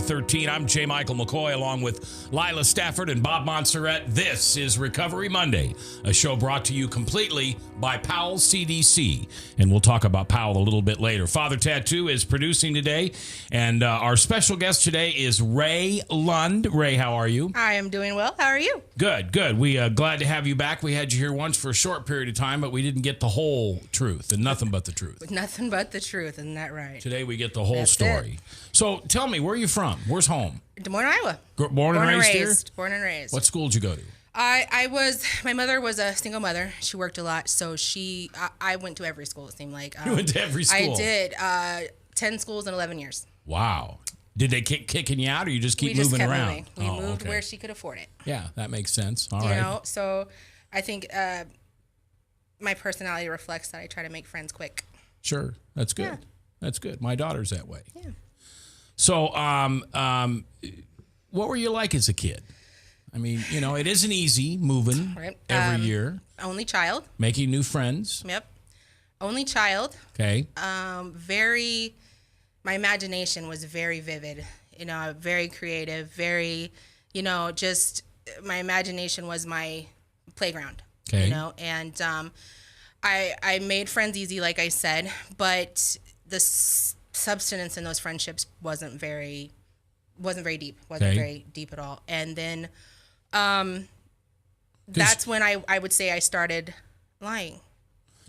2013. I'm J. Michael McCoy along with Lila Stafford and Bob Montserrat. This is Recovery Monday, a show brought to you completely by Powell CDC. And we'll talk about Powell a little bit later. Father Tattoo is producing today. And our special guest today is Ray Lund. Ray, how are you? I am doing well. How are you? Good, good. We glad to have you back. We had you here once for a short period of time, but we didn't get the whole truth and nothing but the truth. Nothing but the truth, isn't that right? Today we get the whole story. So tell me, where are you from? Where's home? Des Moines, Iowa. Born and raised here? Born and raised. What school did you go to? My mother was a single mother. She worked a lot, so I went to every school, it seemed like. You went to every school? I did. 10 schools in 11 years. Wow. Did they kicking you out, or you just keep moving around? We moved where she could afford it. Yeah, that makes sense. All right. right. You know, so I think my personality reflects that I try to make friends quick. Sure. That's good. Yeah. That's good. My daughter's that way. Yeah. So, what were you like as a kid? I mean, you know, it isn't easy moving every year. Only child. Making new friends. Yep. Only child. Okay. My imagination was very vivid, you know, very creative, very, you know, just my imagination was my playground, okay. You know, and I made friends easy, like I said, but the substance in those friendships wasn't very deep, very deep at all. And then that's when I would say I started lying.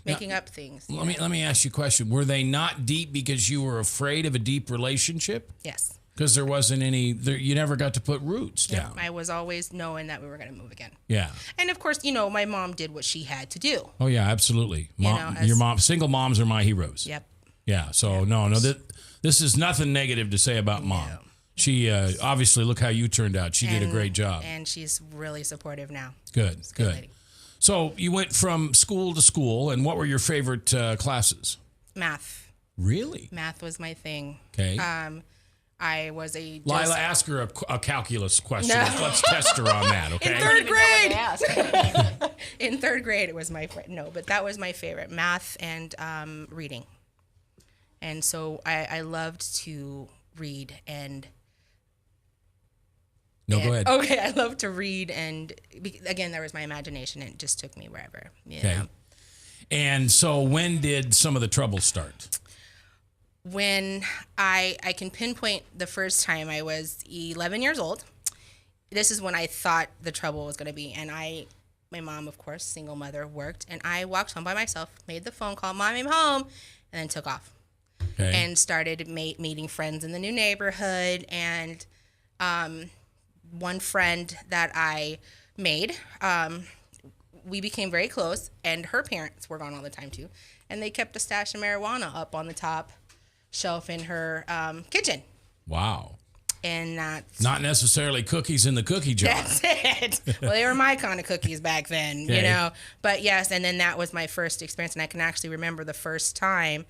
Making up things. Let me ask you a question. Were they not deep because you were afraid of a deep relationship? Yes. Because there wasn't any, you never got to put roots down. I was always knowing that we were going to move again. Yeah. And of course, you know, my mom did what she had to do. Oh yeah, absolutely. Single moms are my heroes. Yep. Yeah. So no, this is nothing negative to say about mom. No. She obviously, look how you turned out. She did a great job. And she's really supportive now. Good. Lady. So you went from school to school, and what were your favorite classes? Math. Really? Math was my thing. Okay. I was a... Lila, ask her a calculus question. No. Let's test her on that, okay? In third grade! In third grade, it was my... No, but that was my favorite. Math and reading. And so I loved to read and... No, go ahead. Okay, I love to read, and again, there was my imagination, and it just took me wherever. You know? And so when did some of the trouble start? When I can pinpoint the first time I was 11 years old. This is when I thought the trouble was going to be, and my mom, of course, single mother, worked, and I walked home by myself, made the phone call, Mom, I'm home, and then took off. Okay. And started meeting friends in the new neighborhood, and one friend that I made, we became very close, and her parents were gone all the time too, and they kept a stash of marijuana up on the top shelf in her kitchen. Wow. And that's... Not necessarily cookies in the cookie jar. That's it. Well, they were my kind of cookies back then, you know. But yes, and then that was my first experience, and I can actually remember the first time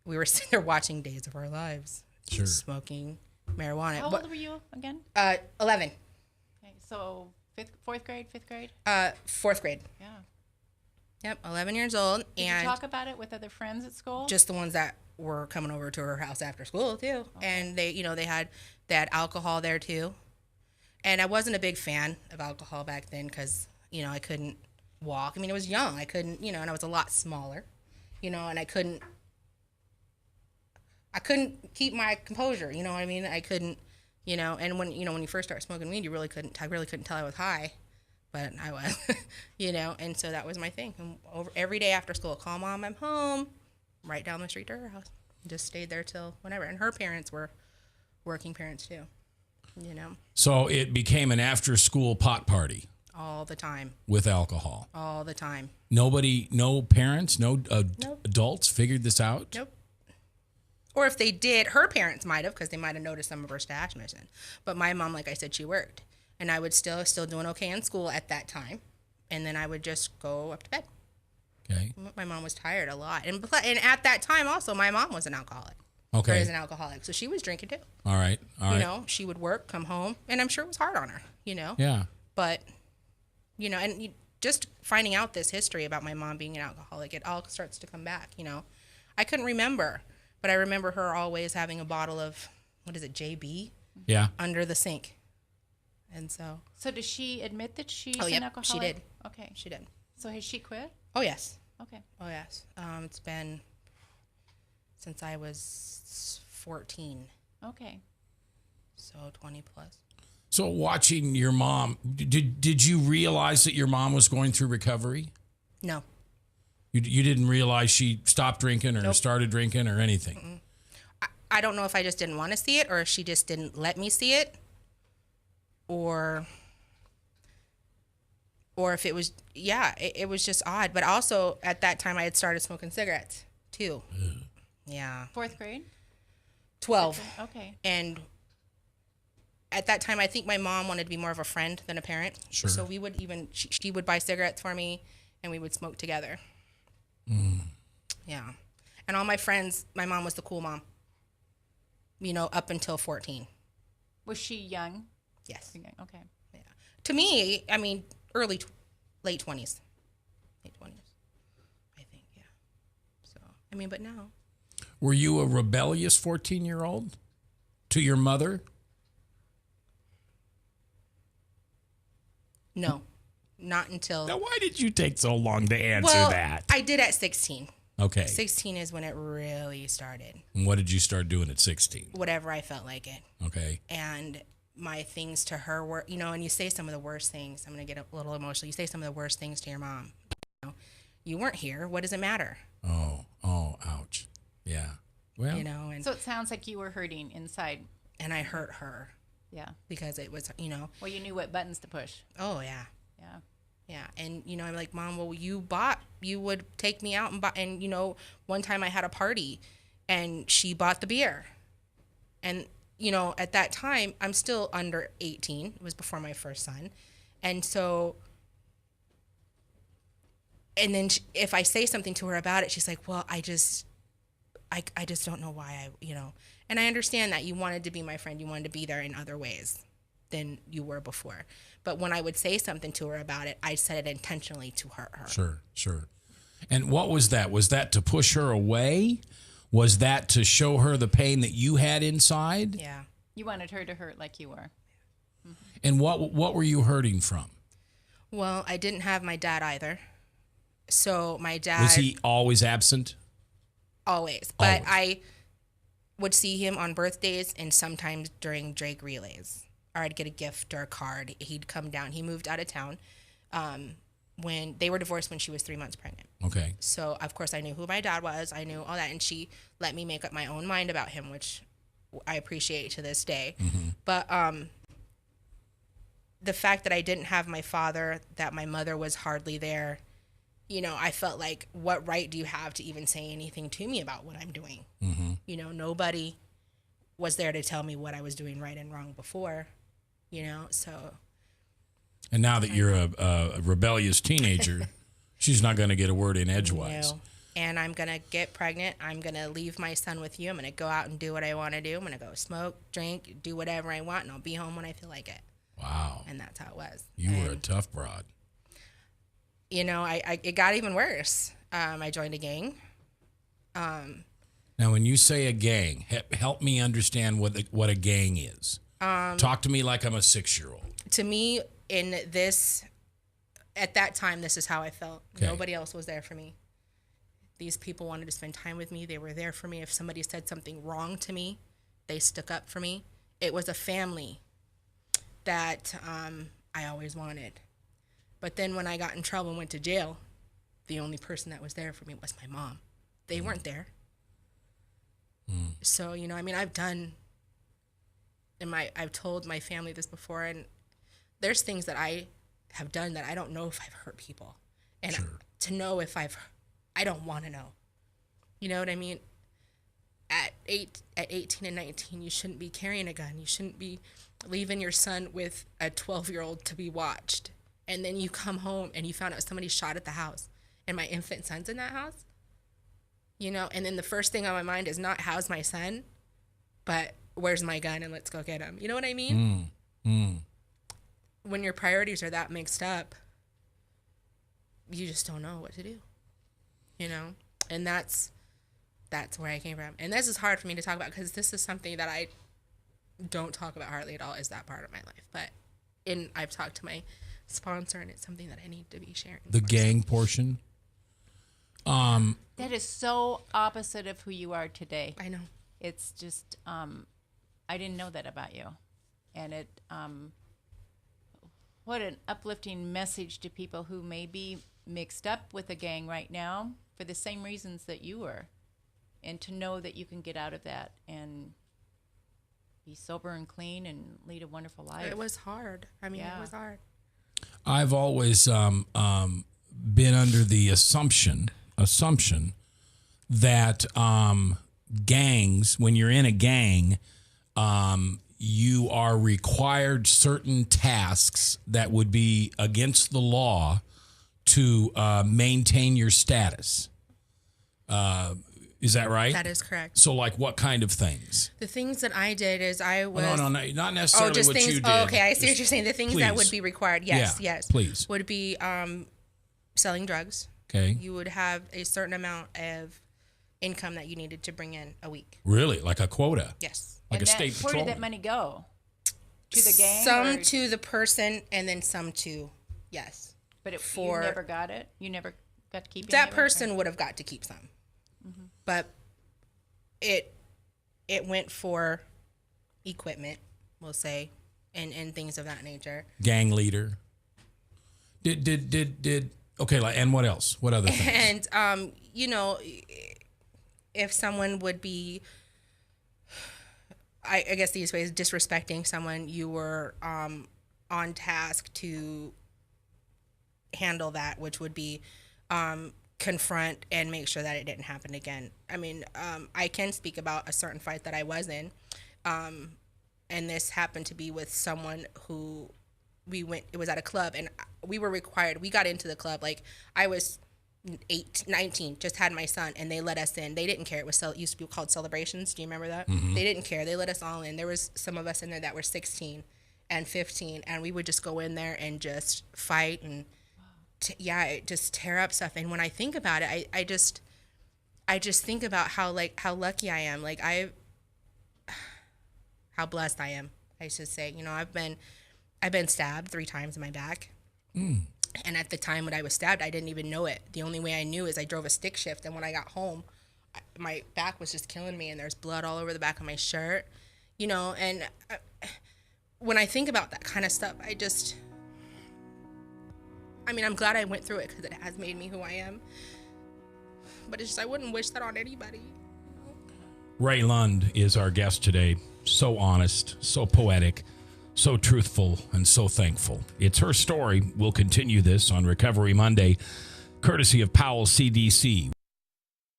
we were sitting there watching Days of Our Lives. Sure. Smoking marijuana. How old were you again? 11. So fourth grade? Fourth grade. Yeah. Yep, 11 years old. Did you talk about it with other friends at school? Just the ones that were coming over to her house after school too. Okay. And they had alcohol there too. And I wasn't a big fan of alcohol back then because, you know, I couldn't walk. I mean, I was young. I couldn't, you know, and I was a lot smaller, you know, and I couldn't keep my composure, you know what I mean? I couldn't. You know, and when you first start smoking weed, I really couldn't tell I was high, but I was, you know, and so that was my thing. And every day after school, call Mom, I'm home, right down the street to her house. Just stayed there till whenever. And her parents were working parents too, you know. So it became an after-school pot party. All the time. With alcohol. All the time. Nobody, no parents, Nope. Adults figured this out? Nope. Or if they did, her parents might have, because they might have noticed some of her stash missing. But my mom, like I said, she worked. And I would still doing okay in school at that time. And then I would just go up to bed. Okay. My mom was tired a lot. And at that time also, my mom was an alcoholic. Okay. Or is an alcoholic. So she was drinking too. All right. You know, she would work, come home. And I'm sure it was hard on her, you know. Yeah. But, you know, and just finding out this history about my mom being an alcoholic, it all starts to come back, you know. I couldn't remember. But I remember her always having a bottle of, what is it, JB? Yeah. under the sink. And so, So does she admit that she's Oh, an yep, alcoholic? she did. Okay. she did. So has she quit? Oh, yes. Okay. Oh, yes. It's been since I was 14, Okay. so 20 plus. So watching your mom, did you realize that your mom was going through recovery? No. You didn't realize she stopped drinking or Nope. started drinking or anything? I don't know if I just didn't want to see it or if she just didn't let me see it or if it was, it was just odd. But also at that time I had started smoking cigarettes too. Yeah. 4th grade? 12. Okay. And at that time, I think my mom wanted to be more of a friend than a parent. Sure. So we would she would buy cigarettes for me and we would smoke together. Yeah. And all my friends, my mom was the cool mom, up until 14. Was she young? Yes. Okay. Yeah. To me, I mean, late 20s. Late 20s, I think, yeah. So, I mean, but now. Were you a rebellious 14-year-old to your mother? No, not until. Now, why did you take so long to answer Well, that? I did at 16. Okay. 16 is when it really started. And what did you start doing at 16? Whatever I felt like it. Okay. And my things to her were, and you say some of the worst things. I'm going to get a little emotional. You say some of the worst things to your mom. You weren't here. What does it matter? Oh, ouch. Yeah. Well, And So it sounds like you were hurting inside. and I hurt her Yeah. because it was, Well, you knew what buttons to push. oh yeah. Yeah. Yeah. And, I'm like, Mom, well, you would take me out and buy, and, one time I had a party and she bought the beer. And, at that time, I'm still under 18. It was before my first son. And so, and then if I say something to her about it, she's like, well, I just don't know why and I understand that you wanted to be my friend. You wanted to be there in other ways than you were before. But when I would say something to her about it, I said it intentionally to hurt her. Sure. And what was that? Was that to push her away? Was that to show her the pain that you had inside? Yeah. You wanted her to hurt like you were. And what were you hurting from? Well, I didn't have my dad either. So my dad Was he always absent? always. But Always. I would see him on birthdays and sometimes during Drake relays. Or I'd get a gift or a card. He'd come down. He moved out of town when they were divorced when she was 3 months pregnant. Okay. So, of course, I knew who my dad was. I knew all that. And she let me make up my own mind about him, which I appreciate to this day. But the fact that I didn't have my father, that my mother was hardly there, I felt like, what right do you have to even say anything to me about what I'm doing? Nobody was there to tell me what I was doing right and wrong before, so. And now that you're a rebellious teenager, she's not going to get a word in edgewise. No. And I'm going to get pregnant. I'm going to leave my son with you. I'm going to go out and do what I want to do. I'm going to go smoke, drink, do whatever I want, and I'll be home when I feel like it. Wow. And that's how it was. You were a tough broad. It got even worse. I joined a gang. Now, when you say a gang, help me understand what a gang is. Talk to me like I'm a 6-year-old. To me, at that time, this is how I felt. Okay. Nobody else was there for me. These people wanted to spend time with me. They were there for me. If somebody said something wrong to me, they stuck up for me. It was a family that I always wanted. But then when I got in trouble and went to jail, the only person that was there for me was my mom. They weren't there. So, I've told my family this before, and there's things that I have done that I don't know if I've hurt people. And Sure. to know if I don't want to know. You know what I mean? At 18 and 19, you shouldn't be carrying a gun. You shouldn't be leaving your son with a 12-year-old to be watched. And then you come home and you found out somebody shot at the house and my infant son's in that house. And then the first thing on my mind is not how's my son, but where's my gun and let's go get him. You know what I mean? When your priorities are that mixed up, you just don't know what to do. And that's where I came from. And this is hard for me to talk about because this is something that I don't talk about hardly at all is that part of my life. But I've talked to my sponsor, and it's something that I need to be sharing. The more. gang portion. That is so opposite of who you are today. I know. It's just, I didn't know that about you. And it, what an uplifting message to people who may be mixed up with a gang right now for the same reasons that you were. And to know that you can get out of that and be sober and clean and lead a wonderful life. It was hard. I mean, Yeah. it was hard. I've always been under the assumption that gangs, when you're in a gang, you are required certain tasks that would be against the law to maintain your status. Is that right? That is correct. So, like, what kind of things? The things that I did is I was... No, not necessarily just what things, you did. Oh, okay, I see what you're saying. The things that please. would be required. Yes, Yeah, yes. please. Would be selling drugs. Okay. You would have a certain amount of income that you needed to bring in a week. Really? Like a quota? Yes. Like And a state where patrol? did that money go? To the gang? Some or- to the person and then some to, yes. But for- you never got it? You never got to keep any That of it? person would have got to keep some. But it went for equipment, we'll say, and things of that nature. Gang leader. Did okay, like, and what else? What other things? And if someone would be, I guess these ways, disrespecting someone, you were on task to handle that, which would be confront and make sure that it didn't happen again. I mean, I can speak about a certain fight that I was in, and this happened to be with someone who it was at a club, and we were required, we got into the club, like, I was 19, just had my son, and they let us in. They didn't care. It used to be called Celebrations. Do you remember that? They didn't care. They let us all in. There was some of us in there that were 16 and 15, and we would just go in there and just fight and just tear up stuff. And when I think about it, I just think about how lucky I am. Like, how blessed I am, I should say. I've been stabbed 3 times in my back. And at the time when I was stabbed, I didn't even know it. The only way I knew is I drove a stick shift, and when I got home, my back was just killing me, and there's blood all over the back of my shirt, and when I think about that kind of stuff, I'm glad I went through it because it has made me who I am. But it's just, I wouldn't wish that on anybody. Ray Lund is our guest today. So honest, so poetic, so truthful, and so thankful. It's her story. We'll continue this on Recovery Monday, courtesy of Powell CDC.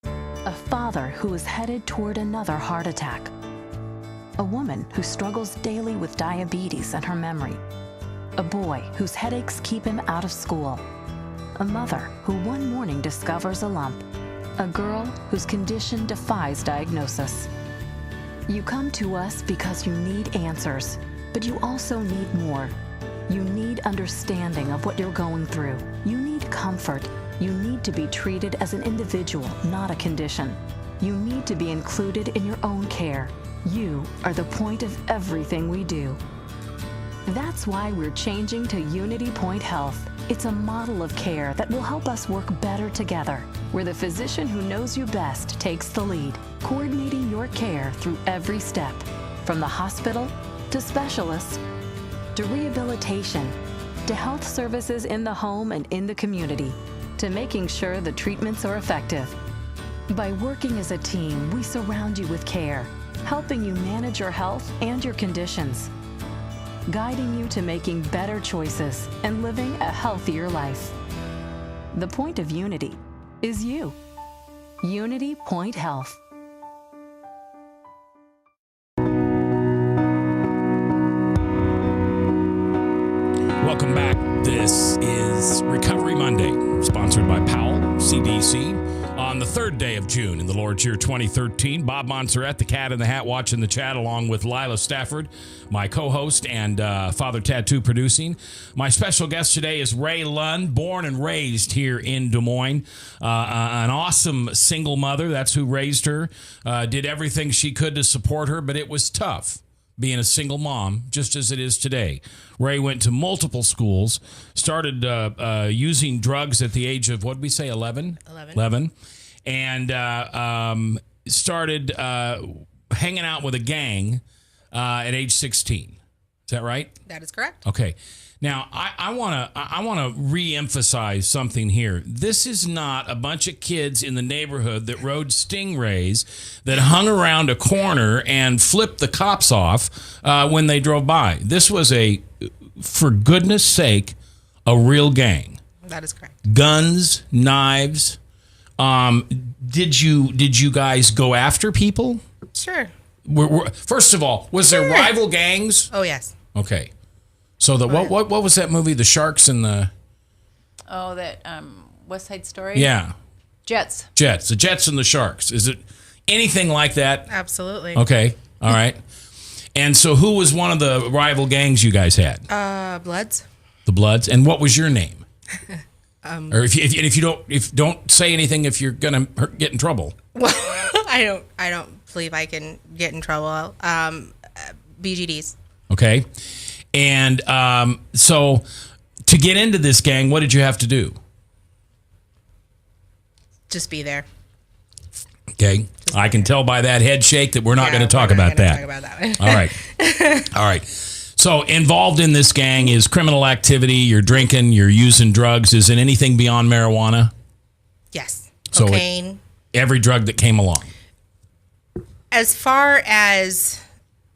A father who is headed toward another heart attack. A woman who struggles daily with diabetes and her memory. A boy whose headaches keep him out of school. A mother who one morning discovers a lump. A girl whose condition defies diagnosis. You come to us because you need answers, but you also need more. You need understanding of what you're going through. You need comfort. You need to be treated as an individual, not a condition. You need to be included in your own care. You are the point of everything we do. That's why we're changing to Unity Point Health. It's a model of care that will help us work better together, where the physician who knows you best takes the lead, coordinating your care through every step, from the hospital to specialists to rehabilitation to health services in the home and in the community, to making sure the treatments are effective. By working as a team, we surround you with care, helping you manage your health and your conditions, guiding you to making better choices and living a healthier life. The point of Unity is you. Unity Point Health. Welcome back. This is Recovery Monday, sponsored by Powell CDC. On the 3rd day of June in the Lord's year 2013, Bob Montserrat, the cat in the hat, watching the chat, along with Lila Stafford, my co-host, and Father Tattoo producing. My special guest today is Ray Lund, born and raised here in Des Moines. An awesome single mother. That's who raised her. Did everything she could to support her, but it was tough. being a single mom, just as it is today. Ray went to multiple schools, started using drugs at the age of, what did we say, 11? 11. And started hanging out with a gang at age 16. Is that right? That is correct. Okay. Now, I want to re-emphasize something here. This is not a bunch of kids in the neighborhood that rode Stingrays that hung around a corner and flipped the cops off when they drove by. This was for goodness sake, a real gang. That is correct. Guns, knives. Did you guys go after people? Sure. First of all, was there rival gangs? Oh, yes. Okay. So what was that movie? The Sharks and the that West Side Story. Yeah, Jets. The Jets and the Sharks. Is it anything like that? Absolutely. Okay, all right. And so, who was one of the rival gangs you guys had? Bloods. The Bloods. And what was your name? Or if you don't say anything, if you're gonna get in trouble. Well, I don't believe I can get in trouble. BGDs. Okay. And so to get into this gang, what did you have to do? Just be there. Okay. I can tell by that head shake that we're not going to talk about that. All right. All right. So involved in this gang is criminal activity. You're drinking, you're using drugs. Is it anything beyond marijuana? Yes. So Cocaine. Every drug that came along. As far as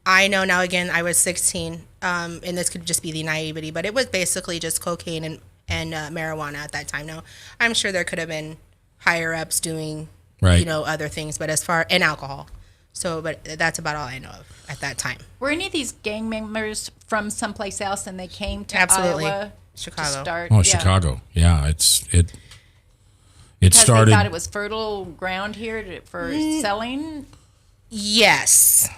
I know now, again, I was 16, and this could just be the naivety, but it was basically just cocaine and marijuana at that time. Now, I'm sure there could have been higher ups doing, other things, but and alcohol. So, but that's about all I know of at that time. Were any of these gang members from someplace else and they came to Absolutely. Iowa Chicago. to start? Oh, Chicago. Yeah, it Because started. they thought it was fertile ground here for selling? Yes.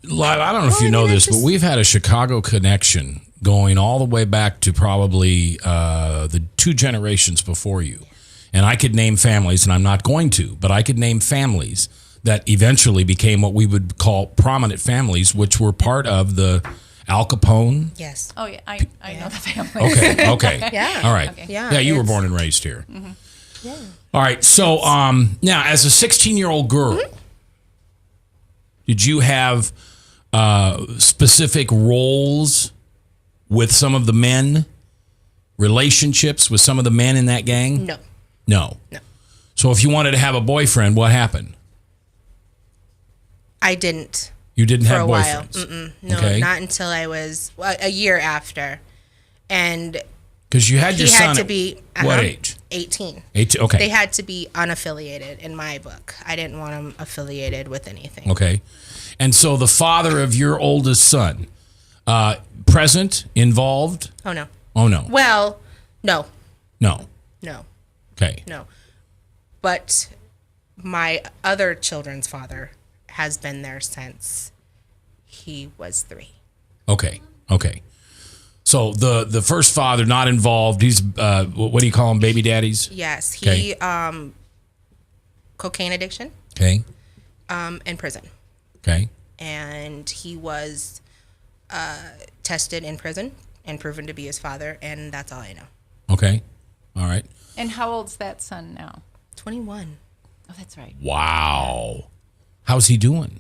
I don't know if you know this, but we've had a Chicago connection going all the way back to probably the 2 generations before you. And I could name families, and I'm not going to, but I could name families that eventually became what we would call prominent families, which were part of the Al Capone. Yes. Oh, yeah. I know the family. Okay. Yeah. All right. Okay. Yeah, you were born and raised here. Mm-hmm. Yeah. All right. So now, as a 16-year-old girl, did you have specific roles with some of the men, relationships with some of the men in that gang? No. No. So if you wanted to have a boyfriend, what happened? I didn't. You didn't for have a while. boyfriends? No, Okay. not until I was a year after. And Because you had your he son had to at be what age? 18. 18. Okay. They had to be unaffiliated in my book. I didn't want them affiliated with anything. Okay. And so the father of your oldest son, present, involved? Oh, no. Oh, no. Well, no. No. No. Okay. No. But my other children's father has been there since he was 3. Okay. So the first father not involved. He's what do you call them? Baby daddies. Yes. He cocaine addiction. Okay. In prison. Okay. And he was tested in prison and proven to be his father, and that's all I know. Okay. All right. And how old's that son now? 21. Oh, that's right. Wow. How's he doing?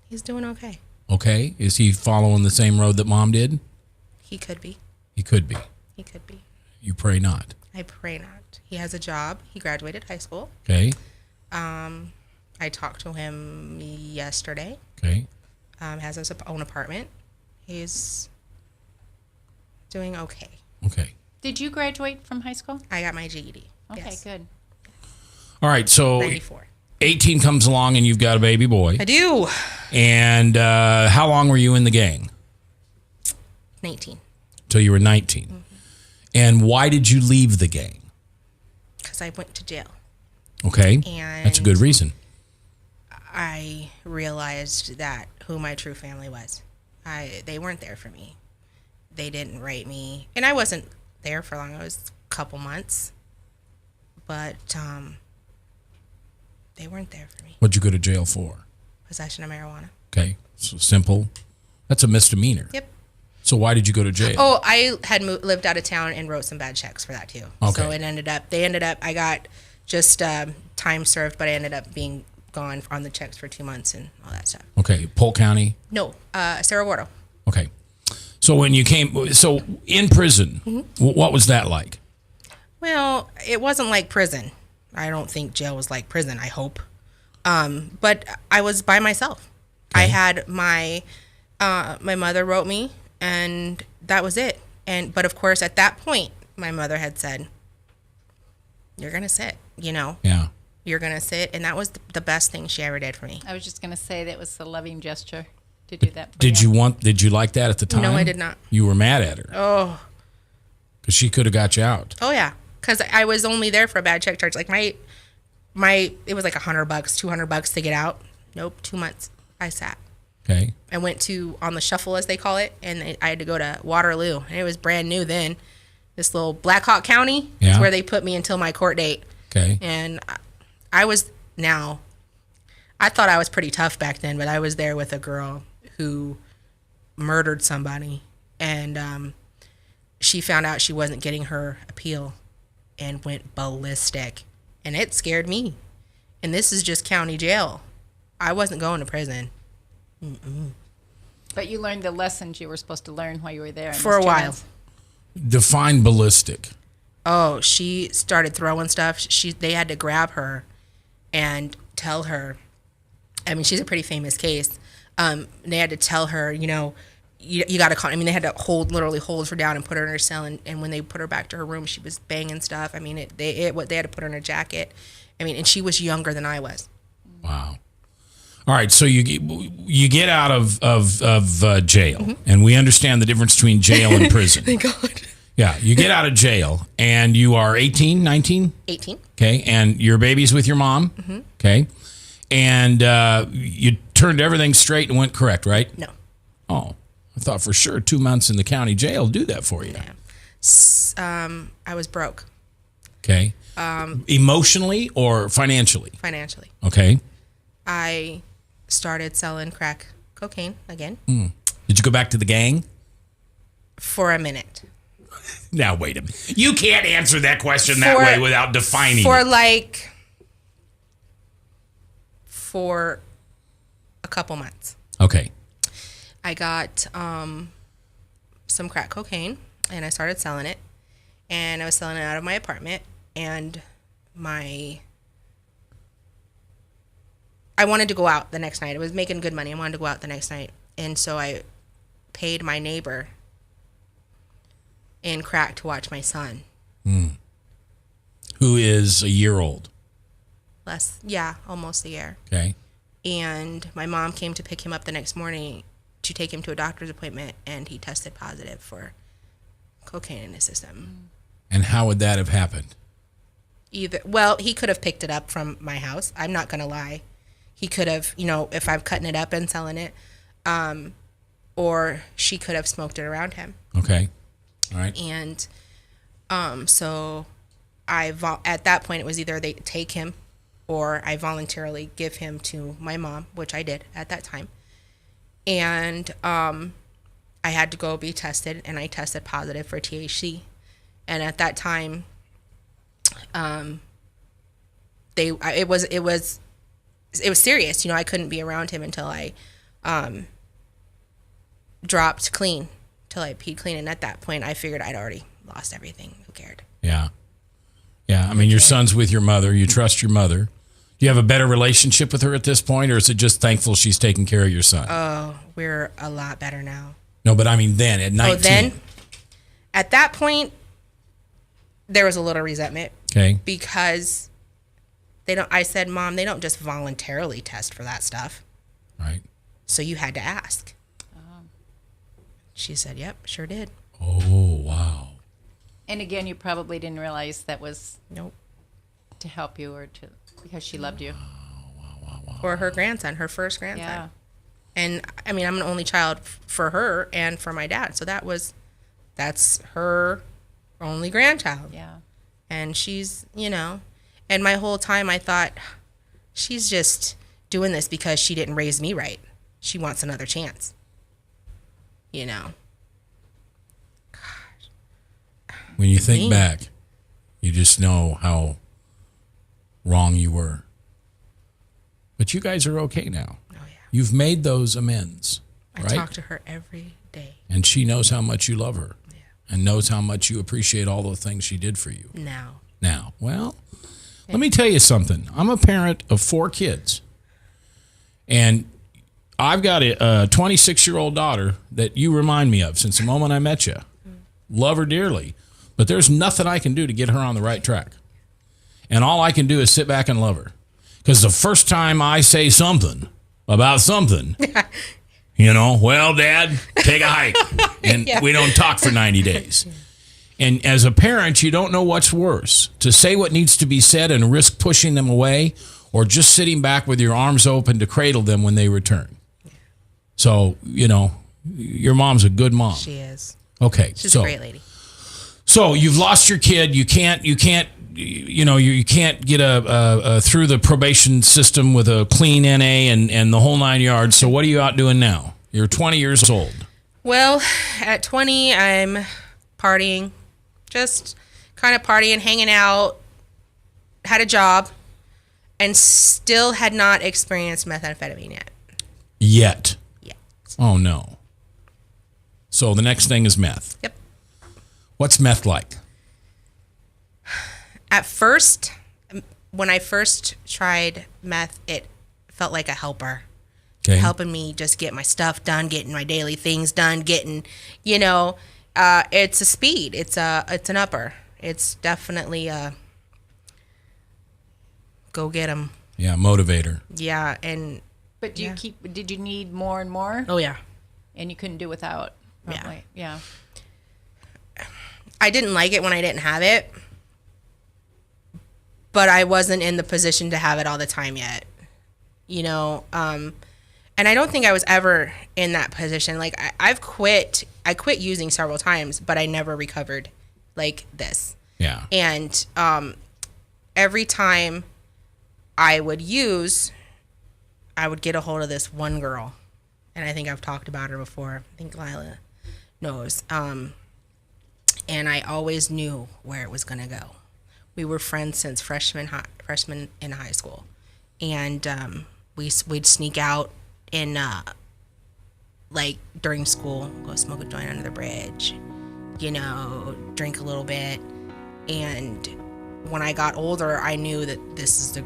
He's doing okay. Okay. Is he following the same road that mom did? He could be. He could be. He could be. You pray not. I pray not. He has a job. He graduated high school. Okay. I talked to him yesterday. Okay. Has his own apartment. He's doing okay. Okay. Did you graduate from high school? I got my GED. Okay, Yes. good. All right. So 94. 18 comes along and you've got a baby boy. I do. And how long were you in the gang? 19. Till you were 19. Mm-hmm. And why did you leave the gang? Because I went to jail. Okay. And That's a good reason. I realized that who my true family was. They weren't there for me. They didn't rate me. And I wasn't there for long. It was a couple months. But they weren't there for me. What'd you go to jail for? Possession of marijuana. Okay. So simple. That's a misdemeanor. Yep. So why did you go to jail? Oh, I had lived out of town and wrote some bad checks for that too. Okay. So they ended up, I got just time served, but I ended up being gone on the checks for 2 months and all that stuff. Okay, Polk County. No, Cerro Gordo. Okay. So when you came, so in prison, what was that like? Well, it wasn't like prison. I don't think jail was like prison, I hope. But I was by myself. I had my mother wrote me, and that was it. But of course, at that point, my mother had said, "You're gonna sit, Yeah. You're gonna sit," and that was the best thing she ever did for me. I was just going to say that was a loving gesture to do that for Did you like that at the time? No, I did not. You were mad at her Oh, because she could have got you out. oh yeah, because I was only there for a bad check charge. Like my it was like $100, $200 to get out. Nope, 2 months. I sat. Okay. I went to on the shuffle, as they call it, and I had to go to Waterloo, and it was brand new then. This little Black Hawk County is Yeah. where they put me until my court date. Okay. And I thought I was pretty tough back then, but I was there with a girl who murdered somebody, and she found out she wasn't getting her appeal and went ballistic, and it scared me. And this is just county jail. I wasn't going to prison. But you learned the lessons you were supposed to learn while you were there. in For those a 2 while. months. Define ballistic. Oh, she started throwing stuff. They had to grab her and tell her. I mean, she's a pretty famous case. They had to tell her, you got to call. I mean, they had to literally hold her down and put her in her cell. And when they put her back to her room, she was banging stuff. I mean, they had to put her in a jacket. I mean, and she was younger than I was. Wow. All right, so you get out of jail, and we understand the difference between jail and prison. Thank God. Yeah, you get out of jail, and you are 18, 19? 18. Okay, and your baby's with your mom? Okay, and you turned everything straight and went correct, right? No. Oh, I thought for sure 2 months in the county jail do that for you. I was broke Okay. Emotionally or financially? financially. Okay. I started selling crack cocaine again Did you go back to the gang? for a minute. Now, wait a minute. You can't answer that question that For- way without defining For it. for a couple months. Okay. I got some crack cocaine, and I started selling it, and I was selling it out of my apartment, and I wanted to go out the next night. I was making good money. I wanted to go out the next night, and so I paid my neighbor in crack to watch my son. Who is a year old? Almost a year. Okay. And my mom came to pick him up the next morning to take him to a doctor's appointment, and he tested positive for cocaine in his system. And how would that have happened? He could have picked it up from my house. I'm not going to lie. He could have, if I'm cutting it up and selling it, or she could have smoked it around him. Okay. All right. And so at that point, it was either they take him or I voluntarily give him to my mom, which I did at that time. And I had to go be tested, and I tested positive for THC. And at that time, it was serious. I couldn't be around him until I dropped clean, till I peed clean. And at that point, I figured I'd already lost everything. Who cared? Yeah. Yeah. I mean, your son's with your mother. You trust your mother. Do you have a better relationship with her at this point, or is it just thankful she's taking care of your son? Oh, we're a lot better now. No, but I mean then at 19. Oh, then? At that point, there was a little resentment Okay. because I said, Mom, they don't just voluntarily test for that stuff. Right. So you had to ask. She said, yep, sure did. Oh, wow. And again, you probably didn't realize that was Nope. to help you or because she loved you. Or her grandson, her first grandson. Yeah. And I mean, I'm an only child for her and for my dad. So that's her only grandchild. Yeah. And she's, and my whole time I thought, she's just doing this because she didn't raise me right. She wants another chance. you know. When you think mean. back, you just know how wrong you were. But you guys are okay now. Oh, yeah. You've made those amends, I right? talk to her every day. And she knows how much you love her and knows how much you appreciate all the things she did for you. Now, well, let me tell you something. I'm a parent of 4 kids. And I've got a 26-year-old daughter that you remind me of since the moment I met you. Love her dearly. But there's nothing I can do to get her on the right track. And all I can do is sit back and love her. Because the first time I say something about something, you know, well, Dad, take a hike. And we don't talk for 90 days. And as a parent, you don't know what's worse, to say what needs to be said and risk pushing them away, or just sitting back with your arms open to cradle them when they return. So, you know, your mom's a good mom. She is. Okay. She's a great lady. So you've lost your kid. You can't get through the probation system with a clean NA and the whole 9 yards. So what are you out doing now? You're 20 years old. Well, at 20, I'm partying, just kind of partying, hanging out, had a job, and still had not experienced methamphetamine yet. Yet. Yeah. Oh, no. So the next thing is meth. Yep. What's meth like? At first, when I first tried meth, it felt like a helper. Okay. Helping me just get my stuff done, getting my daily things done, it's a speed. It's an upper. It's definitely a go get 'em. Yeah, motivator. Yeah, and But did you need more and more? oh yeah. And you couldn't do without. Probably. Yeah. I didn't like it when I didn't have it, but I wasn't in the position to have it all the time yet, you know. And I don't think I was ever in that position. Like I quit using several times, but I never recovered like this. Yeah. And every time I would use, I would get a hold of this one girl, and I think I've talked about her before. I think Lila knows. And I always knew where it was going to go. We were friends since freshman in high school, and we'd sneak out in like during school, go smoke a joint under the bridge, you know, drink a little bit. And when I got older, I knew that this is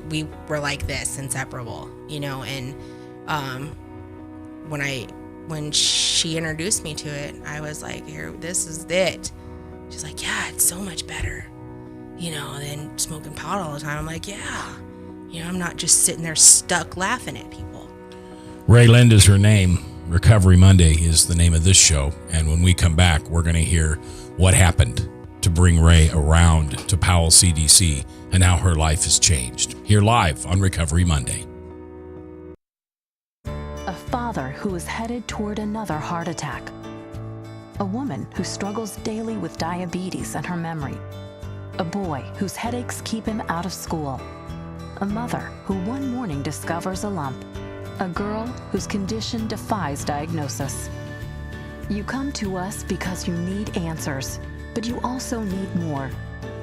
we were like this, inseparable, you know. And when she introduced me to it, I was like, here, this is it. She's like, yeah, it's so much better, you know, than smoking pot all the time. I'm like, yeah, you know, I'm not just sitting there stuck laughing at people. Ray Lind is her name. Recovery Monday is the name of this show. And when we come back, we're going to hear what happened to bring Ray around to Powell CDC and how her life has changed. Here live on Recovery Monday. A father who is headed toward another heart attack. A woman who struggles daily with diabetes and her memory. A boy whose headaches keep him out of school. A mother who one morning discovers a lump. A girl whose condition defies diagnosis. You come to us because you need answers, but you also need more.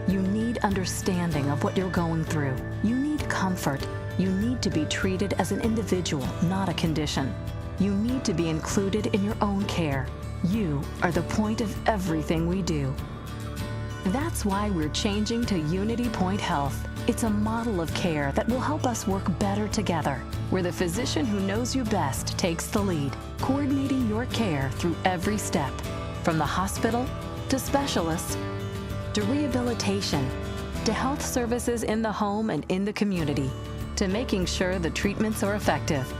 You need understanding of what you're going through. You need comfort. You need to be treated as an individual, not a condition. You need to be included in your own care. You are the point of everything we do. That's why we're changing to Unity Point Health. It's a model of care that will help us work better together, where the physician who knows you best takes the lead, coordinating your care through every step, from the hospital to specialists to rehabilitation to health services in the home and in the community, to making sure the treatments are effective.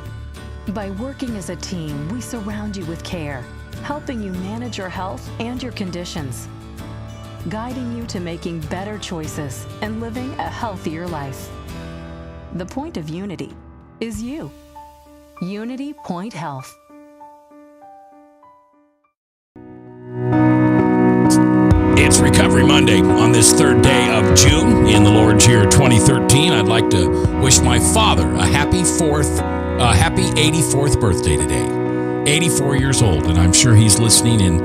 By working as a team, we surround you with care, helping you manage your health and your conditions, guiding you to making better choices and living a healthier life. The point of Unity is you. Unity Point Health. It's Recovery Monday on this third day of June in the Lord's year 2013. I'd like to wish my father a happy 84th birthday today. 84 years old, and I'm sure he's listening in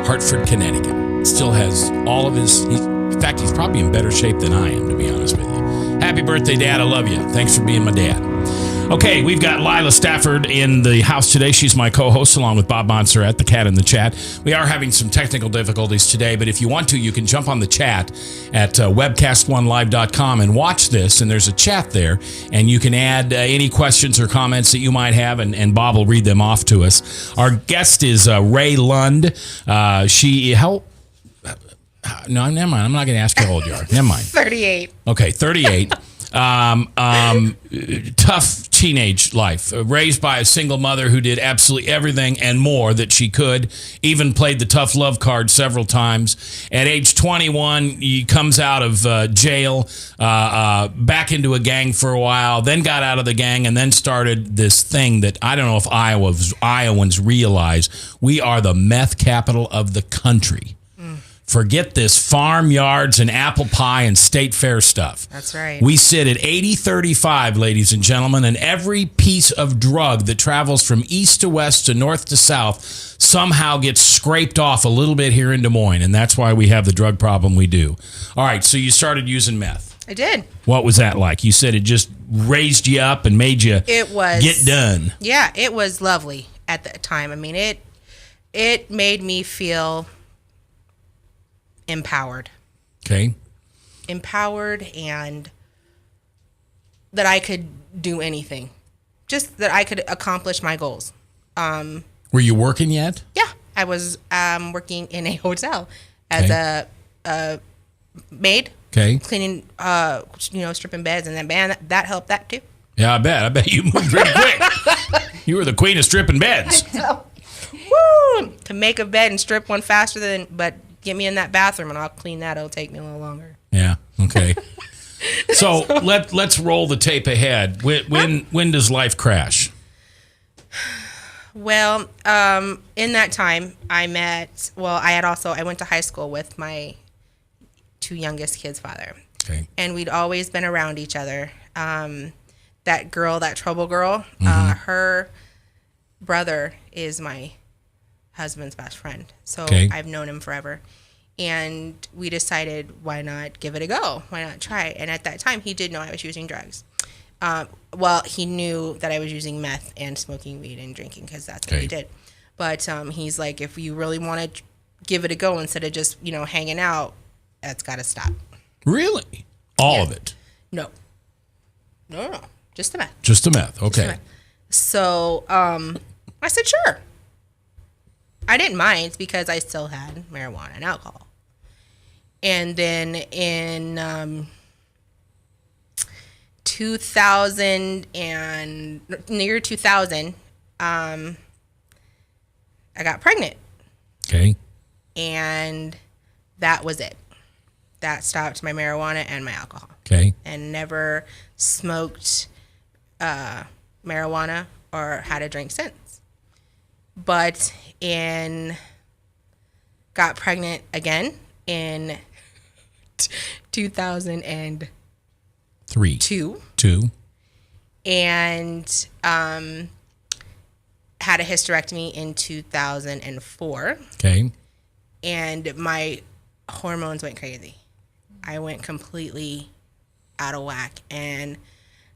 Hartford, Connecticut. Still has all of his... in fact, he's probably in better shape than I am, to be honest with you. Happy birthday, Dad. I love you. Thanks for being my dad. Okay, we've got Lila Stafford in the house today. She's my co-host along with Bob Montserrat, the cat in the chat. We are having some technical difficulties today, but if you want to, you can jump on the chat at webcast1live.com and watch this, and there's a chat there, and you can add any questions or comments that you might have, and Bob will read them off to us. Our guest is Ray Lund. No, never mind. I'm not going to ask you how old you are. Never mind. 38. Okay, 38. Tough teenage life. Raised by a single mother who did absolutely everything and more that she could. Even played the tough love card several times. At age 21, he comes out of jail, back into a gang for a while, then got out of the gang, and then started this thing that I don't know if Iowans realize. We are the meth capital of the country. Forget this farmyards and apple pie and state fair stuff. That's right. We sit at 80-35, ladies and gentlemen, and every piece of drug that travels from east to west to north to south somehow gets scraped off a little bit here in Des Moines, and that's why we have the drug problem we do. All right, so you started using meth. I did. What was that like? You said it just raised you up and made you get done. Yeah, it was lovely at the time. I mean, it made me feel... empowered. Okay. Empowered, and that I could do anything. Just that I could accomplish my goals. Were you working yet? Yeah. I was working in a hotel as a maid. Okay. Cleaning, stripping beds, and then that helped that too. Yeah, I bet you moved pretty quick. You were the queen of stripping beds. Woo! To make a bed and strip one faster but get me in that bathroom and I'll clean that. It'll take me a little longer. Yeah. Okay. So let's roll the tape ahead. When does life crash? Well, in that time I went to high school with my two youngest kids' father. Okay. And we'd always been around each other. That trouble girl, her brother is my husband's best friend. So I've known him forever. And we decided, why not give it a go? Why not try it? And at that time, he did know I was using drugs. He knew that I was using meth and smoking weed and drinking, because that's what we did. But he's like, if you really want to give it a go instead of just, hanging out, that's got to stop. Really? All of it? No. Just the meth. Just the meth. Okay. The meth. So I said, sure. I didn't mind because I still had marijuana and alcohol. And then in 2000 and in the year 2000, I got pregnant. Okay. And that was it. That stopped my marijuana and my alcohol. Okay. And never smoked marijuana or had a drink since. But got pregnant again in 2003. Two. And had a hysterectomy in 2004. Okay. And my hormones went crazy. I went completely out of whack and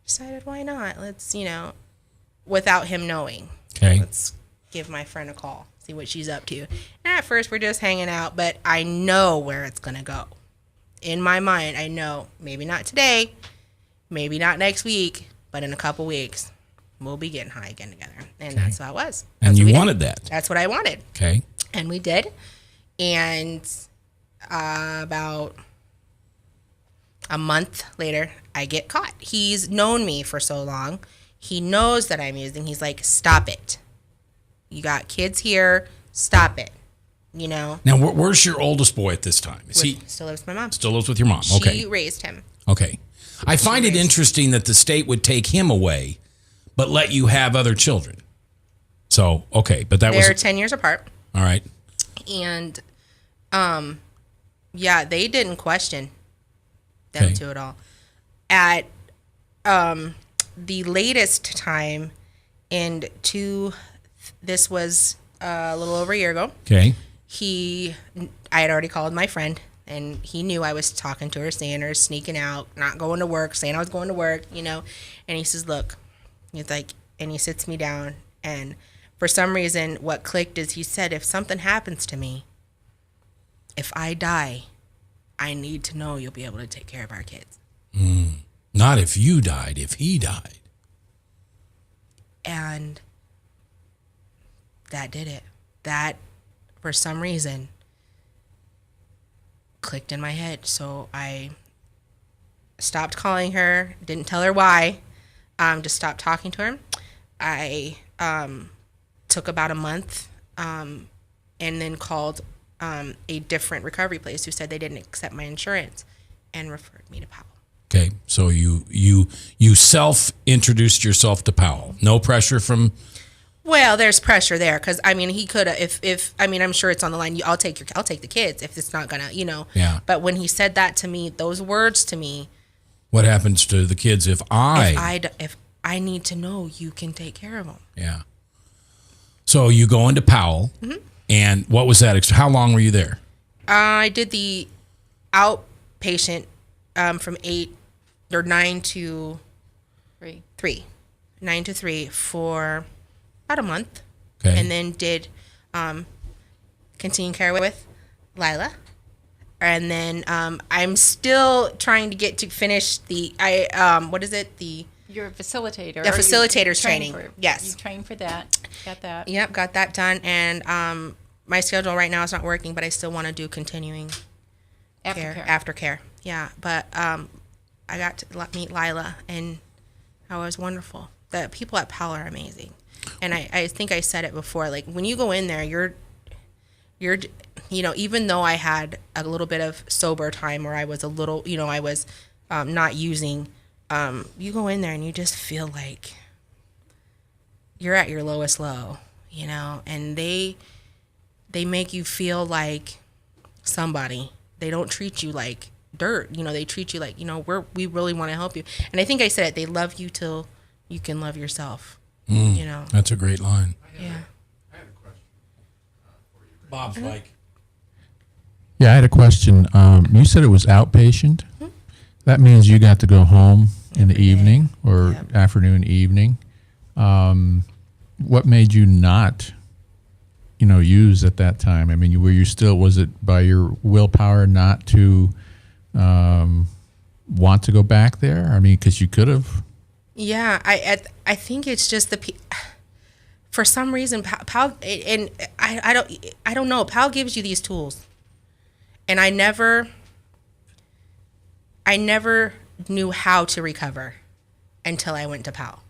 decided, why not? Let's, without him knowing. Okay. Let's give my friend a call, see what she's up to. And at first, we're just hanging out, but I know where it's going to go. In my mind, I know maybe not today, maybe not next week, but in a couple weeks, we'll be getting high again together. And that's how it was. And you wanted that. That's what I wanted. Okay. And we did. And about a month later, I get caught. He's known me for so long. He knows that I'm using. He's like, stop it. You got kids here. Stop it. Now, where's your oldest boy at this time? Still lives with my mom. Still lives with your mom. Okay. She raised him. Okay. I find it interesting that the state would take him away, but let you have other children. So, okay. But they're 10 years apart. All right. And, they didn't question them two at all. At the latest time in 2000, This was a little over a year ago. Okay. I had already called my friend, and he knew I was talking to her, seeing her, sneaking out, not going to work, saying I was going to work, and he says, look, he's like, and he sits me down, and for some reason, what clicked is he said, if something happens to me, if I die, I need to know you'll be able to take care of our kids. Not if you died, if he died. And that did it. That, for some reason, clicked in my head. So I stopped calling her, didn't tell her why, just stopped talking to her. I took about a month and then called a different recovery place who said they didn't accept my insurance and referred me to Powell. Okay, so you self-introduced yourself to Powell. No pressure from... Well, there's pressure there because he could have. If I'm sure it's on the line. I'll take the kids if it's not gonna, Yeah. But when he said that to me, those words to me. What happens to the kids if I need to know you can take care of them. Yeah. So you go into Powell, and what was that? How long were you there? I did the outpatient from 9 to 3. 9 to 3 for about a month. Okay. And then did continuing care with Lila. And then I'm still trying to get to finish You're a facilitator. The facilitator's training. Yes. You trained for that. Got that. Yep, got that done. And my schedule right now is not working, but I still want to do continuing aftercare. Yeah, but I got to meet Lila, and that was wonderful. The people at Powell are amazing. And I think I said it before, like when you go in there, you're even though I had a little bit of sober time where I was a little, I was not using, you go in there and you just feel like you're at your lowest low, and they make you feel like somebody. They don't treat you like dirt, they treat you like, we really want to help you. And I think I said it, they love you till you can love yourself. That's a great line. Yeah. I have a question for you. Bob's like, Yeah, I had a question. You said it was outpatient. That means you got to go home in the evening or afternoon, evening. What made you not, use at that time? I mean, was it by your willpower not to want to go back there? I mean, because you could have. Yeah, I think it's just for some reason Powell, and I don't know. Powell gives you these tools, and I never knew how to recover until I went to Powell.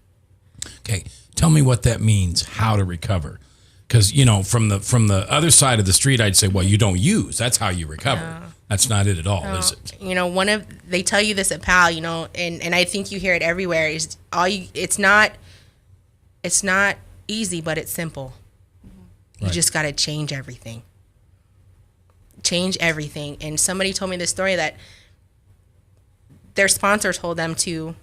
okay, tell me what that means, how to recover. Because, from the other side of the street, I'd say, well, you don't use. That's how you recover. No. That's not it at all, is it? They tell you this at Powell, and I think you hear it everywhere. It's not easy, but it's simple. You just got to change everything. Change everything. And somebody told me this story that their sponsor told them to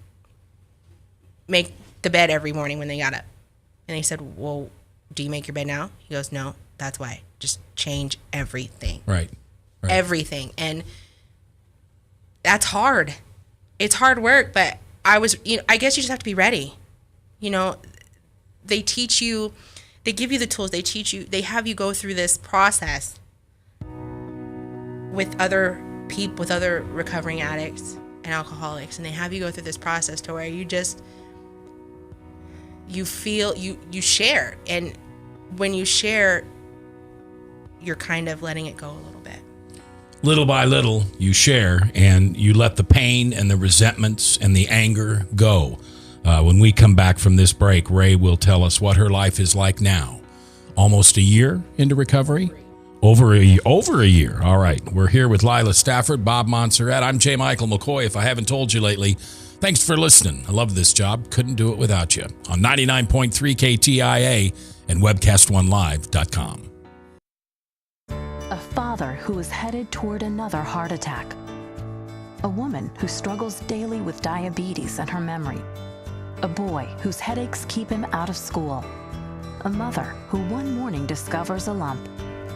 make the bed every morning when they got up. And they said, well, do you make your bed now? He goes, no, that's why. Just change everything. Right. Everything. And that's hard. It's hard work, but I guess you just have to be ready. They teach you, they give you the tools, they teach you, they have you go through this process with other people, with other recovering addicts and alcoholics, and they have you go through this process to where you feel, you share, and when you share, you're kind of letting it go a little bit. Little by little, you share, and you let the pain and the resentments and the anger go. When we come back from this break, Ray will tell us what her life is like now. Almost a year into recovery? Over a year. All right. We're here with Lila Stafford, Bob Montserrat. I'm J. Michael McCoy. If I haven't told you lately, thanks for listening. I love this job. Couldn't do it without you. On 99.3 KTIA and webcast1live.com. A father who is headed toward another heart attack. A woman who struggles daily with diabetes and her memory. A boy whose headaches keep him out of school. A mother who one morning discovers a lump.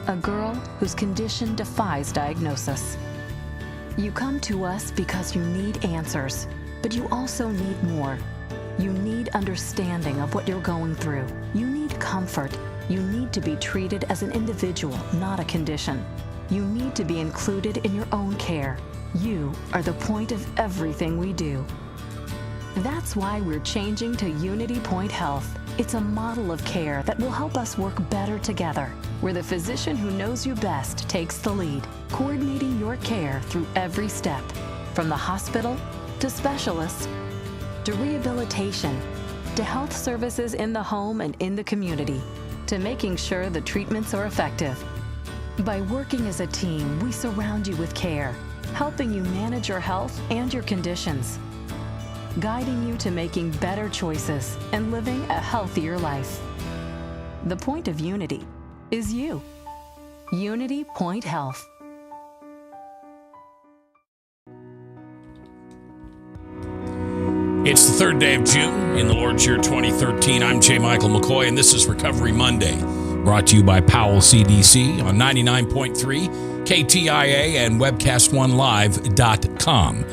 A girl whose condition defies diagnosis. You come to us because you need answers, but you also need more. You need understanding of what you're going through. You need comfort. You need to be treated as an individual, not a condition. You need to be included in your own care. You are the point of everything we do. That's why we're changing to Unity Point Health. It's a model of care that will help us work better together, where the physician who knows you best takes the lead, coordinating your care through every step, from the hospital to specialists to rehabilitation to health services in the home and in the community, to making sure the treatments are effective. By working as a team, we surround you with care, helping you manage your health and your conditions, guiding you to making better choices and living a healthier life. The point of Unity is you. Unity Point Health. It's the third day of June in the Lord's year 2013. I'm J. Michael McCoy, and this is Recovery Monday, brought to you by Powell CDC on 99.3 KTIA and webcast1live.com.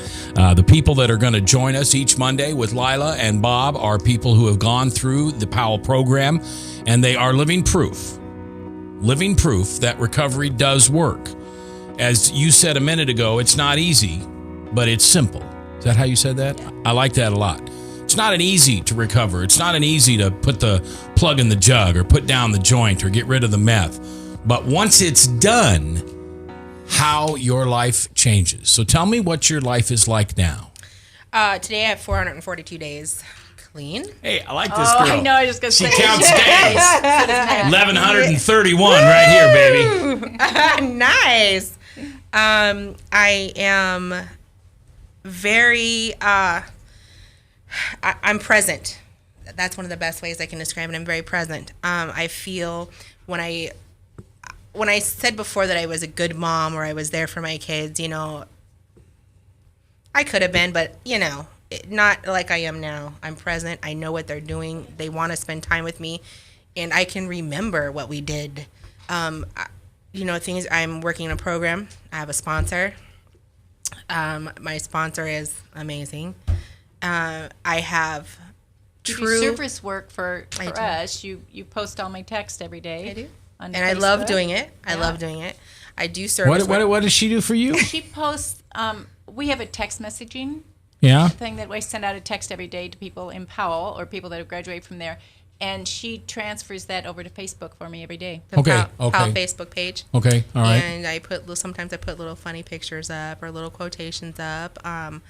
The people that are going to join us each Monday with Lila and Bob are people who have gone through the Powell program, and they are living proof that recovery does work. As you said a minute ago, it's not easy, but it's simple. Is that how you said that? Yeah. I like that a lot. It's not an easy to recover. It's not an easy to put the plug in the jug or put down the joint or get rid of the meth. But once it's done, how your life changes. So tell me what your life is like now. Today I have 442 days clean. Hey, I like this girl. I know, I was just going to say. She counts days. 1,131 right here, baby. Nice. I am very, I'm present. That's one of the best ways I can describe it. I'm very present. I feel when I said before that I was a good mom or I was there for my kids, you know, I could have been, but, you know, not like I am now. I'm present. I know what they're doing. They want to spend time with me, and I can remember what we did. You know, things. I'm working in a program. I have a sponsor. My sponsor is amazing. I have you true do service work for us. You post all my text every day. I do. On and Facebook. I love doing it. I love doing it. I do service. What does she do for you? She posts. We have a text messaging thing that we send out a text every day to people in Powell or people that have graduated from there, and she transfers that over to Facebook for me every day. The Okay. Powell Facebook page. Okay. All right. And sometimes I put little funny pictures up or little quotations up. I'm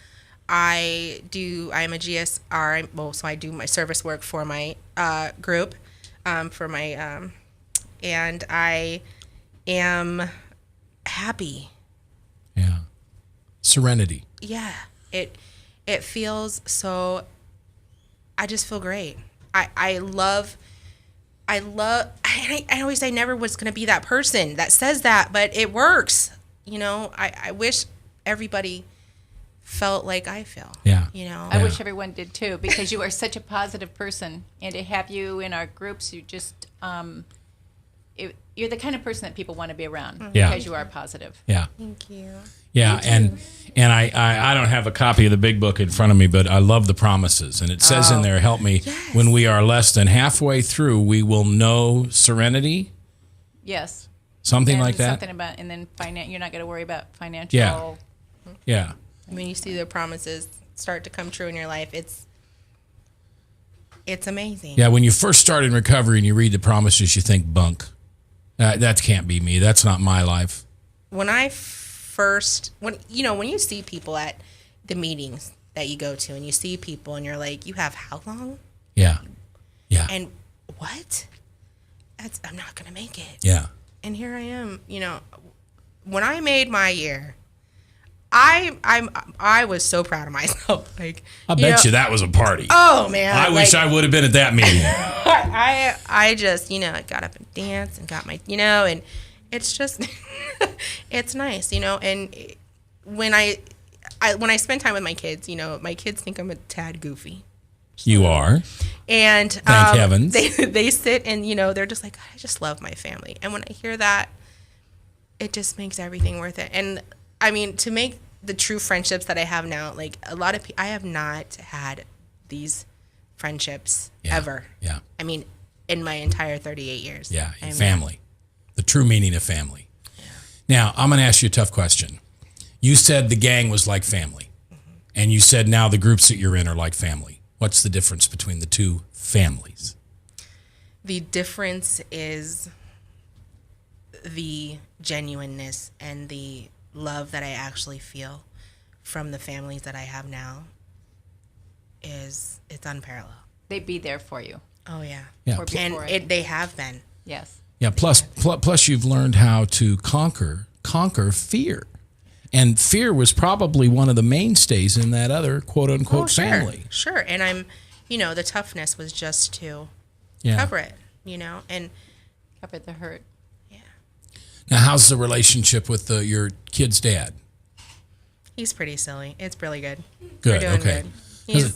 a GSR. So I do my service work for my group, and I am happy. Yeah. Serenity. Yeah. It feels so. I just feel great. I always say never was going to be that person that says that, but it works. You know, I wish everybody felt like I feel. Yeah. You know, I wish everyone did too, because you are such a positive person, and to have you in our groups, you just you're the kind of person that people want to be around because you are positive. Yeah. Thank you. Yeah, and I don't have a copy of the big book in front of me, but I love the promises. And it says in there, help me, when we are less than halfway through, we will know serenity. Yes. Something like that. Something about, and then you're not going to worry about financial. Yeah. When you see the promises start to come true in your life, it's amazing. Yeah, when you first start in recovery and you read the promises, you think bunk. That can't be me. That's not my life. When you see people at the meetings that you go to and you see people and you're like, you have how long? Yeah. Yeah. And what? I'm not going to make it. Yeah. And here I am, you know, when I made my year, I was so proud of myself. Like, I bet you that was a party. Oh man. I wish I would have been at that meeting. I just, you know, I got up and danced and got my, you know, and it's just, it's nice, you know, and when I spend time with my kids, you know, my kids think I'm a tad goofy. You are. And Thank heavens. they sit and, they're just like, I just love my family. And when I hear that, it just makes everything worth it. And I mean, to make the true friendships that I have now, like a lot of people, I have not had these friendships ever. Yeah. I mean, in my entire 38 years. Yeah. Family. The true meaning of family. Yeah. Now, I'm going to ask you a tough question. You said the gang was like family. And you said now the groups that you're in are like family. What's the difference between the two families? The difference is the genuineness and the love that I actually feel from the families that I have now it's unparalleled. They'd be there for you. Oh yeah. Yeah. Or before And they have been. Yes. Yeah. Plus you've learned how to conquer fear. And fear was probably one of the mainstays in that other quote unquote family. Sure. And I'm, the toughness was just to cover it, and Cover the hurt. yeah. Now, how's the relationship with your kid's dad? He's pretty silly. It's really good. Good. We're doing Okay. good.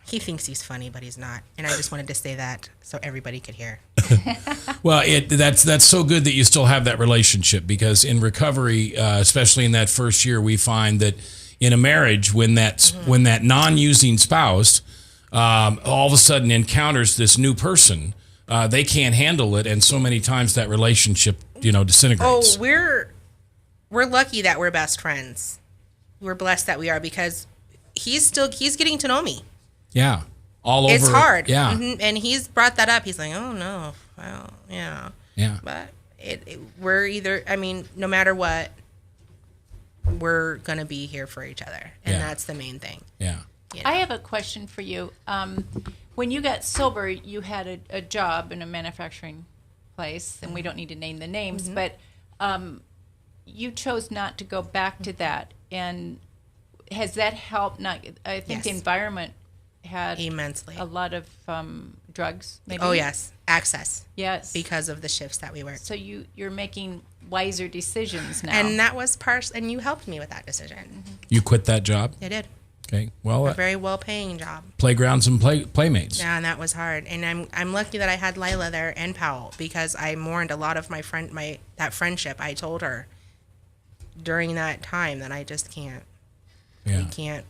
He thinks he's funny, but he's not. And I just wanted to say that so everybody could hear. Well, that's so good that you still have that relationship, because in recovery, especially in that first year, we find that in a marriage, when that non-using spouse all of a sudden encounters this new person, they can't handle it, and so many times that relationship, disintegrates. Oh, we're lucky that we're best friends. We're blessed that we are, because he's getting to know me. Yeah, all over. It's hard. Yeah, And he's brought that up. He's like, oh no, well, yeah. Yeah. But we're either. I mean, no matter what, we're gonna be here for each other, and that's the main thing. Yeah. I have a question for you. When you got sober, you had a job in a manufacturing place, and we don't need to name the names, but you chose not to go back to that. And has that helped? I think the Yes. environment had Immensely. a lot of drugs. Maybe? Oh yes, access, Yes. because of the shifts that we worked. So you're making wiser decisions now. And that was and you helped me with that decision. You quit that job. I did. Okay. Well, A very well-paying job. playgrounds and playmates. Yeah, and that was hard. And I'm lucky that I had Lila there and Powell, because I mourned a lot of that friendship. I told her during that time that I just can't. Yeah. We can't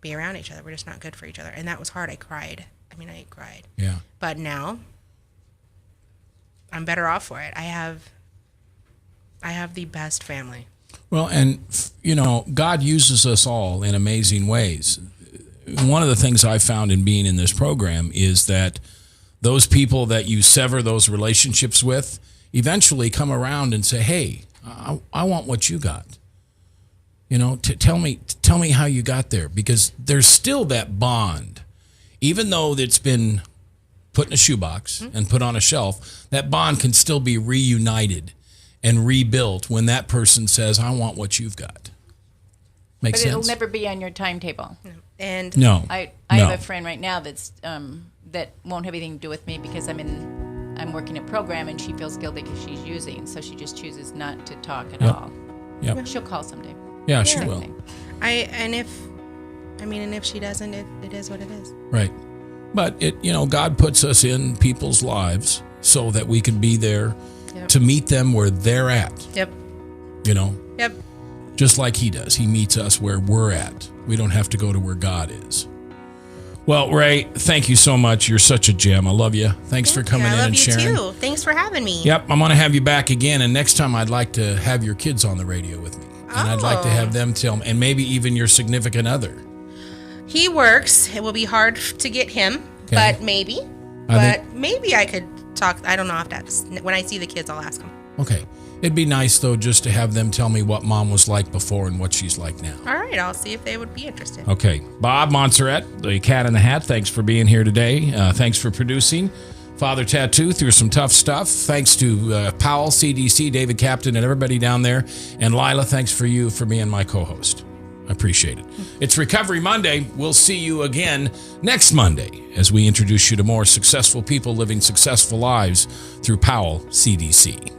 be around each other. We're just not good for each other. And that was hard. I cried. I cried. Yeah. But now I'm better off for it. I have the best family. Well, and God uses us all in amazing ways. One of the things I found in being in this program is that those people that you sever those relationships with eventually come around and say, "Hey, I want what you got. Tell me how you got there," because there's still that bond, even though it's been put in a shoebox and put on a shelf. That bond can still be reunited and rebuilt when that person says, "I want what you've got." Makes but sense? it'll never be on your timetable. And No. I No. have a friend right now that's that won't have anything to do with me because I'm working a program and she feels guilty because she's using, so she just chooses not to talk at Yep. all. Yep. She'll call someday. Yeah, she Same will. thing. and if she doesn't, it is what it is. Right. But God puts us in people's lives so that we can be there to meet them where they're at. Yep. Yep. Just like he does. He meets us where we're at. We don't have to go to where God is. Well, Ray, thank you so much. You're such a gem. I love you. Thanks for coming I in love and you sharing. too. Thanks for having me. Yep, I'm going to have you back again. And next time, I'd like to have your kids on the radio with me. And I'd like to have them tell me, and maybe even your significant other. He works. It will be hard to get him, Okay. but maybe. I Maybe I could talk. I don't know if that's when I see the kids. I'll ask them. Okay. It'd be nice, though, just to have them tell me what mom was like before and what she's like now. All right, I'll see if they would be interested. Okay. Bob Montserrat, the Cat in the Hat, thanks for being here today. Thanks for producing. Father Tattoo through some tough stuff. Thanks to Powell, CDC, David Captain, and everybody down there. And Lila, thanks for you for being my co-host. I appreciate it. It's Recovery Monday. We'll see you again next Monday as we introduce you to more successful people living successful lives through Powell, CDC.